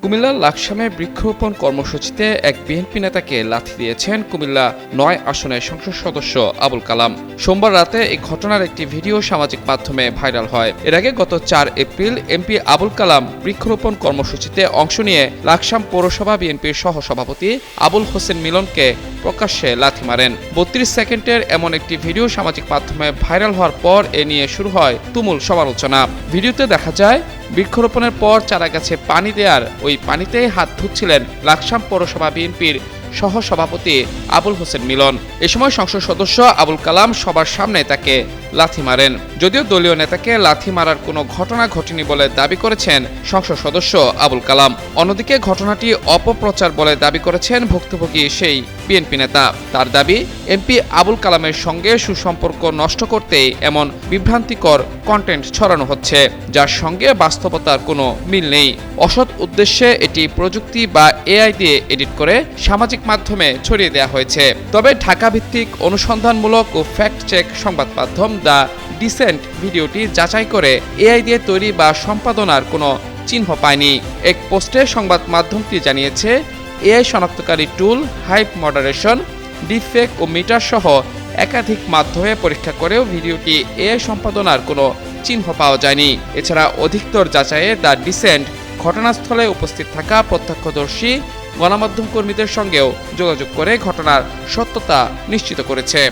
কুমিল্লার লাকসামে বৃক্ষরোপণ কর্মসূচিতে এক বিএনপি নেতাকে লাথি দিয়েছেন কুমিল্লা ৯ আসনের সংসদ সদস্য আবুল কালাম। সোমবার রাতে এই ঘটনার একটি ভিডিও সামাজিক মাধ্যমে ভাইরাল হয়। এর আগে গত ৪ এপ্রিল এমপি আবুল কালাম বৃক্ষরোপণ কর্মসূচিতে অংশ নিয়ে লাকসাম পৌরসভা বিএনপির সহসভাপতি আবুল হোসেন মিলনকে প্রকাশ্যে লাথি মারেন। ৩২ সেকেন্ডের এমন একটি ভিডিও সামাজিক মাধ্যমে ভাইরাল হওয়ার পর এ নিয়ে শুরু হয় তুমুল সমালোচনা। ভিডিওতে দেখা যায় বৃক্ষরোপণের পর চারাগাছে পানি দেওয়ার ওই পানিতেই হাত ধুচ্ছিলেন লাকসাম পৌরসভা বিএনপির সহসভাপতি আবুল হোসেন মিলন। এ সময় সংসদ সদস্য আবুল কালাম সবার সামনে তাকে লাথি মারেন। যদিও দলীয় নেতাকে লাথি মারার কোনো ঘটনা ঘটেনি বলে দাবি করেছেন সংসদ সদস্য আবুল কালাম। অন্যদিকে ঘটনাটি অপপ্রচার বলে দাবি করেছেন ভুক্তভোগী সেই বিএনপি নেতা। তার দাবি, এমপি আবুল কালামের সঙ্গে সুসম্পর্ক নষ্ট করতেই এমন বিভ্রান্তিকর কন্টেন্ট ছড়ানো হচ্ছে, যার সঙ্গে বাস্তবতার কোনো মিল নেই। অসৎ উদ্দেশ্যে এটি প্রযুক্তি বা এআই দিয়ে এডিট করে সামাজিক মাধ্যমে ছড়িয়ে দেওয়া হয়েছে। তবে ঢাকা ভিত্তিক অনুসন্ধানমূলক ও ফ্যাক্ট চেক সংবাদ মাধ্যম দ্য ডিসেন্ট ভিডিওটি যাচাই করে এআই দিয়ে তৈরি বা সম্পাদনার কোনো চিহ্ন পায়নি। এক পোস্টে সংবাদ মাধ্যমটি জানিয়েছে, এআই শনাক্তকারী টুল, হাইপ মডারেশন, ডিপফেক ও মিটার সহ একাধিক মাধ্যমে পরীক্ষা করেও ভিডিওটি এআই সম্পাদনার কোনো চিহ্ন পাওয়া যায়নি। এছাড়া অধিকতর যাচাইয়ে দ্য ডিসেন্ট ঘটনাস্থলে উপস্থিত থাকা প্রত্যক্ষদর্শী গণমাধ্যম কর্মীদের সঙ্গেও যোগাযোগ করে ঘটনার সত্যতা নিশ্চিত করেছে।